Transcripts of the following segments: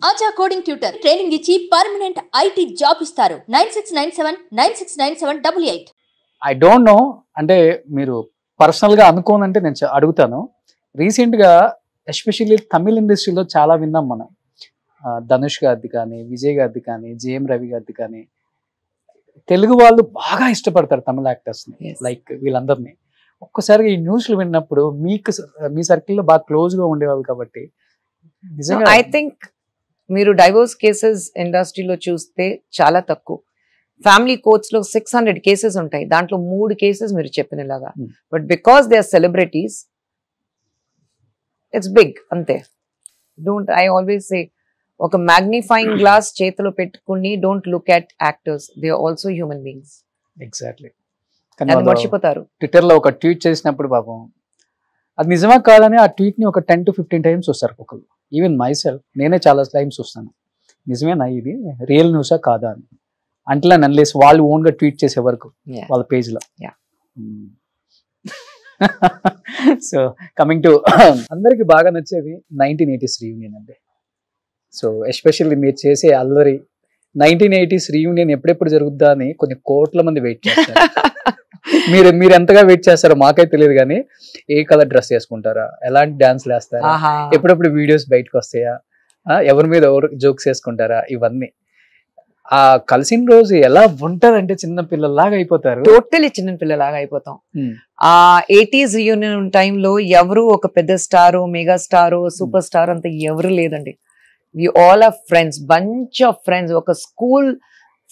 ఆచా coding tutor training ఇచ్చి permanent IT job ఇస్తారు. 9697969788. I don't know, అంటే మీరు పర్సనల్ గా అనుకోనంటే నేను అడుగుతాను. రీసెంట్ గా ఎస్పెషల్లీ తమిళ ఇండస్ట్రీలో చాలా విన్నాం మనం. ధనుష్ గారిది కానీ, విజయ్ గారిది కానీ, జేఎం రవి గారిది కానీ, తెలుగు వాళ్ళు బాగా ఇష్టపడతారు తమిళ యాక్టర్స్ ని, లైక్ వీళ్ళందరినీ. ఒక్కసారిగా ఈ న్యూస్లు విన్నప్పుడు మీకు మీ సర్కిల్లో బాగా క్లోజ్ గా ఉండేవాళ్ళు కాబట్టి నిజంగా ఐ థింక్ మీరు డైవోర్స్ కేసెస్ ఇండస్ట్రీలో చూస్తే చాలా తక్కువ. ఫ్యామిలీ కోర్ట్స్ లో 600 కేసెస్ ఉంటాయి, దాంట్లో 3 కేసెస్ మీరు చెప్పినలాగా. But because they are celebrities, it's big అంతే. డోంట్, ఐ ఆల్వేస్ సే, ఒక మ్యాగ్నిఫైయింగ్ గ్లాస్ చేతిలో పెట్టుకుని don't look at actors, they are also human beings. Exactly. అది మర్చిపోతారు. ట్విట్టర్ లో ఒక ట్వీట్ చేసినప్పుడు పాపం అది నిజమా కాదని ఆ ట్వీట్ ని ఒక 10 to 15 టైమ్స్ చూస్తారు ఒకళ్ళు. ఈవెన్ మై సెల్ఫ్, నేనే చాలా టైమ్స్ చూస్తాను, నిజమేనా ఇది రియల్ న్యూసా కాదా అని. అంటే అన్లెస్ వాళ్ళు ఓన్ గా ట్వీట్ చేసే వరకు వాళ్ళ పేజ్ లో. సో కమింగ్ టు అందరికి బాగా నచ్చేది 1980s రీయూనియన్ అండి. సో ఎస్పెషల్లీ మీరు చేసే అల్లరి 1980s రీయూనియన్ ఎప్పుడెప్పుడు జరుగుద్దా అని కొన్ని కోట్ల మంది వెయిట్ చేస్తారు. మీరు ఎంతగా వెయిట్ చేస్తారో మాకైతే తెలియదు, కానీ ఏ కలర్ డ్రెస్ వేసుకుంటారా, ఎలాంటి డాన్స్లు వేస్తారా, ఎప్పుడెప్పుడు వీడియోస్ బయటకు వస్తాయా, ఎవరి మీద ఎవరు జోక్స్ వేసుకుంటారా, ఇవన్నీ ఆ కలిసిన రోజు ఎలా ఉంటదంటే చిన్న పిల్లలాగా అయిపోతారు. టోటలీ చిన్న పిల్లలాగా అయిపోతాం. ఆ 80s రీయూనియన్ టైంలో ఎవరు ఒక పెద్ద star, mega star, super star అంత ఎవరు లేదండి. We all are friends, bunch of friends, ఒక స్కూల్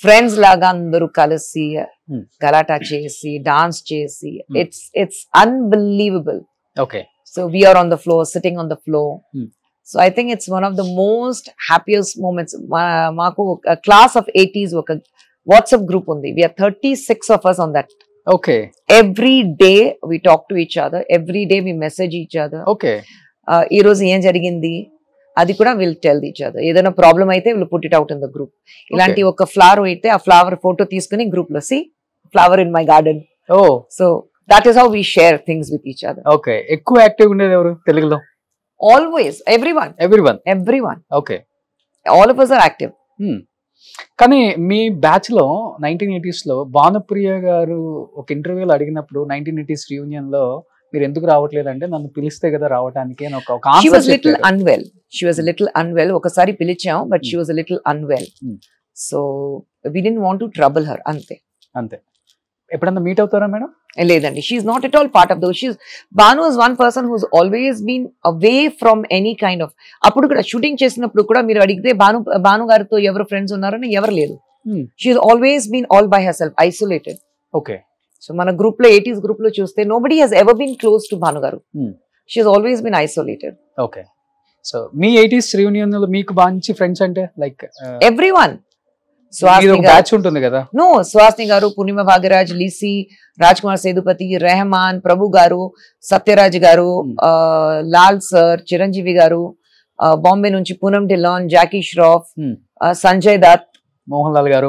ఫ్రెండ్స్ లాగా అందరూ కలిసి గలాటా చేసి డాన్స్ చేసి, it's unbelievable. Okay. So we are on the floor, sitting on the floor. So I think it's one of the most happiest moments. మాకు class of 80s ఒక WhatsApp group ఉంది. We are 36 of us on that. Okay. Every day we talk to each other. Every day we message each other. Okay. ఈ రోజు ఏం జరిగింది అది కూడా will tell each other. ఏదైనా ప్రాబ్లం అయితే will put it out in the group. ఇలాంటి ఒక ఫ్లవర్ అయితే ఆ ఫ్లవర్ ఫోటో తీసుకుని గ్రూప్ లో, see flower in my garden. So that is how we share things with each other. Okay. ఎక్కువ active ఉండేది ఎవరు తెలుగులో? Always everyone. Okay. All of us are active. కానీ మీ బ్యాచ్ లో 1980s లో భానుప్రియ గారు ఒక ఇంటర్వ్యూలో అడిగినప్పుడు 1980s రీయూనియన్ లో మీరు ఎందుకు రావట్లేదంటే, నన్ను పిలిస్తే కదా రావడానికి అని ఒక she was little unwell. ఒకసారి పిలిచాం, but she was a little unwell. So we didn't want to trouble her. అంతే. ఎప్పుడన్నా మీట్ అవుతారా మేడం? లేదండి, she's not at all part of those. Bhanu is one person who's always been away from any kind of. అప్పుడు కూడా shooting చేసినప్పుడు కూడా మీరు అడిగితే భాను గారితో ఎవరు ఫ్రెండ్స్ ఉన్నారని ఎవరు లేదు. She's always been all by her self, isolated. Okay. So మన గ్రూప్ లో 80s గ్రూప్ లో చూస్తే nobody has ever been close to Bhanu garu. She's always been isolated. Okay. So మీ 80s రీయూనియన్ లో మీకు మంచి ఫ్రెండ్స్ అంటే లైక్ ఎవ్రీవన్. ఉంటుంది కదా. నో, సుహాసిని గారు, పూర్ణిమ భాగ్యరాజ్, లీసీ, రాజ్ కుమార్ సేదుపతి, రెహమాన్, ప్రభు గారు, సత్యరాజ్ గారు, లాల్ సార్, చిరంజీవి గారు, బాంబే నుంచి పూనం ఢిల్లాన్, జాకీ ష్రాఫ్, సంజయ్ దత్, మోహన్ లాల్ గారు,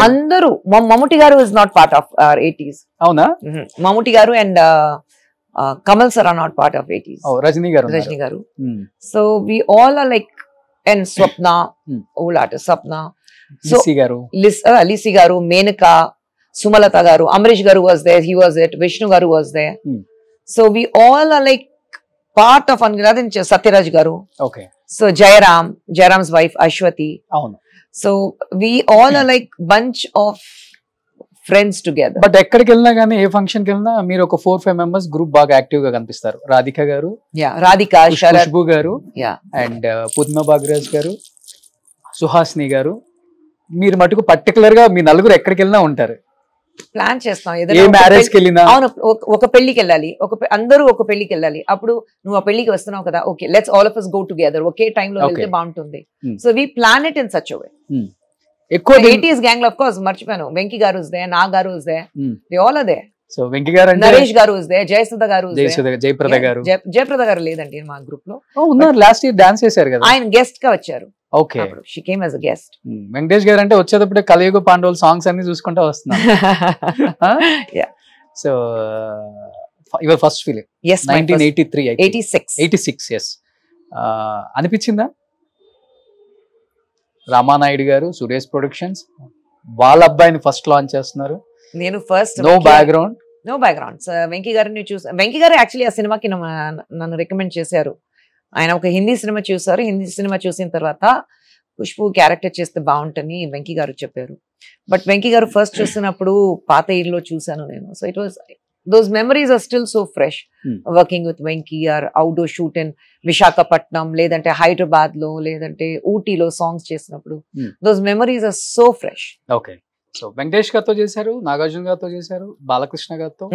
అందరూ. మమ్ముటి గారు is not part of 80s. అవునా? Mammootty garu and Kamal sir are not part of 80s. Rajini garu. So we all are like, and Swapna, old artist Swapna, Lissy garu, Menaka, Sumalatha garu, Amrish garu was there, he was it, Vishnu garu was there. So we all are like part of Sathyaraj garu. Okay. So Jayaram's wife Aswathi. అవును. So we all are like bunch of friends together. But ఎక్కడికి వెళ్ళినా కానీ, ఏ function కి వెళ్ళినా మీరు ఒక 4-5 members group బాగా active గా కనిపిస్తారు. రాధిక గారు, ఖుష్బు గారు, అండ్ పూర్ణిమ భాగ్యరాజ్ గారు, సుహాసిని గారు. మీరు మటుకు పర్టికులర్ గా మీ నలుగురు ఎక్కడికి వెళ్ళినా ఉంటారు. ప్లాన్ చేస్తాం, మ్యారేజ్ కి వెళ్ళినా. అవును, ఒక పెళ్లికి వెళ్ళాలి, అందరూ ఒక పెళ్లికి వెళ్ళాలి. అప్పుడు నువ్వు ఆ పెళ్లికి వస్తున్నావు కదా, okay let's all of us go together. ఒకే టైం లో వెళ్తే బాగుంటుంది. So we plan it in such a way. ఎక్కువ 80s గ్యాంగ్ లో, ఆఫ్ కోర్స్ మర్చిపోయాను, వెంకీ గారు ఇస్ దేర్, నాగ్ గారు is there, they all are there. So Venky గారు, నరేష్ గారు ఇస్ దేర్, జయసుధ గారు, జయప్రద గారు లేదండి మా గ్రూప్ లో. లాస్ట్ ఇయర్ డాన్స్ చేశారు కదా, ఆయన గెస్ట్ గా వచ్చారు. Okay. She came as a guest. Venkatesh గారు అంటే వచ్చేటప్పుడే కలియుగ పాండవుల సాంగ్స్ అన్ని చూసుకుంటా వస్తున్నారు. So your first feeling 1983 86 yes. అనిపించిందా రామానాయుడు గారు, సురేష్ ప్రొడక్షన్స్ వాళ్ళ అబ్బాయిని ఫస్ట్ లాంచ్ చేస్తున్నారు. నేను ఫస్ట్ నో బ్యాక్గ్రౌండ్. వెంకీ గారిని చూసి, వెంకీ గారు యాక్చువల్లీ ఆ సినిమాకి నన్ను రికమెండ్ చేశారు. ఆయన ఒక హిందీ సినిమా చూసారు. హిందీ సినిమా చూసిన తర్వాత ఖుష్బు క్యారెక్టర్ చేస్తే బాగుంటని వెంకీ గారు చెప్పారు. బట్ వెంకీ గారు ఫస్ట్ చూసినప్పుడు పాత ఇల్లులో చూసాను నేను. So it was those memories are still so fresh. Working with Venki or outdoor shoot in Visakhapatnam, ledante Hyderabad lo, ledante Ooty lo songs చేసినప్పుడు those memories are so fresh. Okay. So Venkatesh గారితో చేశారు, నాగార్జున గారితో చేశారు, బాలకృష్ణ గారితో,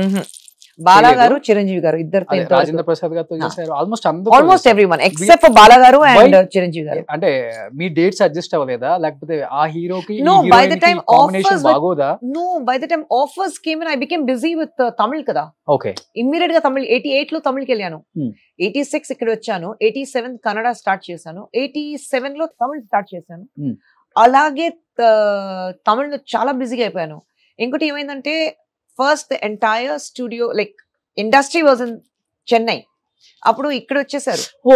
బాలా గారు, చిరంజీవి గారు ఇద్దరితో, రాజేంద్ర ప్రసాద్ గారితో చేశారు. Almost everyone except for Bala గారు అండ్ చిరంజీవి గారు. అంటే మీ డేట్స్ అడ్జస్ట్ అవ్వలేదా, లేకపోతే ఆ హీరోకి No, by the time combination బాగోదా? No, by the time offers came in, I became busy with Tamil kada. Okay. Immediate గా తమిళ్ 88 లో తమిళకి వెళ్ళాను. 86 ఇక్కడ వచ్చాను. 87 కన్నడ స్టార్ట్ చేశాను. 87 లో తమిళ్ స్టార్ట్ చేశాను. అలాగే తమిళ్ చాలా బిజీగా అయిపోయాను. ఇంకోటి ఏమైందంటే first the entire studio like industry was in Chennai. అప్పుడు ఇక్కడ వచ్చేసారు. ఓ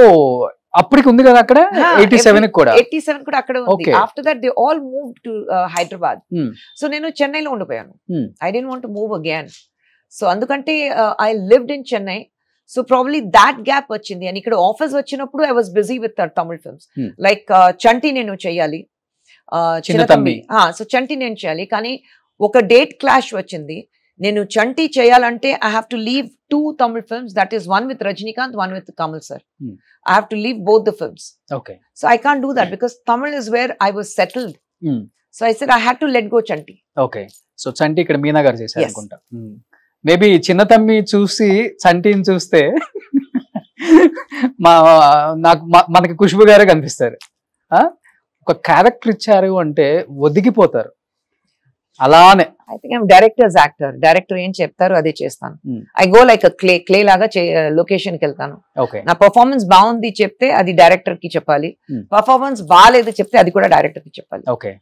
అప్పటికి ఉంది కదా అక్కడ 87 కూడా. 87 కూడా అక్కడ ఉంది. After that they all move to Hyderabad. So నేను చెన్నైలో ఉండిపోయాను. I don't want to move again. So అందుకంటే I lived in Chennai. So probably that gap వచ్చింది. అండ్ ఇక్కడ ఆఫీస్ వచ్చినప్పుడు I was busy with Tamil films like Chanti నేను చేయాలి, చిన్నతమ్మి. సో చంటి నేను చేయాలి, కానీ ఒక డేట్ క్లాష్ వచ్చింది. నేను చంటి చేయాలంటే I have to leave 2 Tamil films, that is one with Rajinikanth, one with Kamal sir. I have to leave both the films. Okay. So I can't do that because Tamil is where I was settled. So I said I had to let go Chanti. Okay. So Chanti ఇక్కడ మీనా గారు చేశారు అనుకుంటా. Maybe చిన్నతమ్మి చూసి చంటిని చూస్తే మనకి ఖుష్బు గారే కనిపిస్తారు. ఒక క్యారెక్టర్ ఇచ్చారు అంటే ఒదిగిపోతారు. అలానే I think I'm directors actor. Director ఏం చెప్తారు అదే చేస్తాను. ఐ గో లైక్ క్లే లాగా లొకేషన్ కి వెళ్తాను. నా పర్ఫార్మెన్స్ బాగుంది చెప్తే అది డైరెక్టర్ కి చెప్పాలి, పర్ఫార్మెన్స్ బాగాలేదు చెప్తే అది కూడా డైరెక్టర్ కి చెప్పాలి. ఓకే.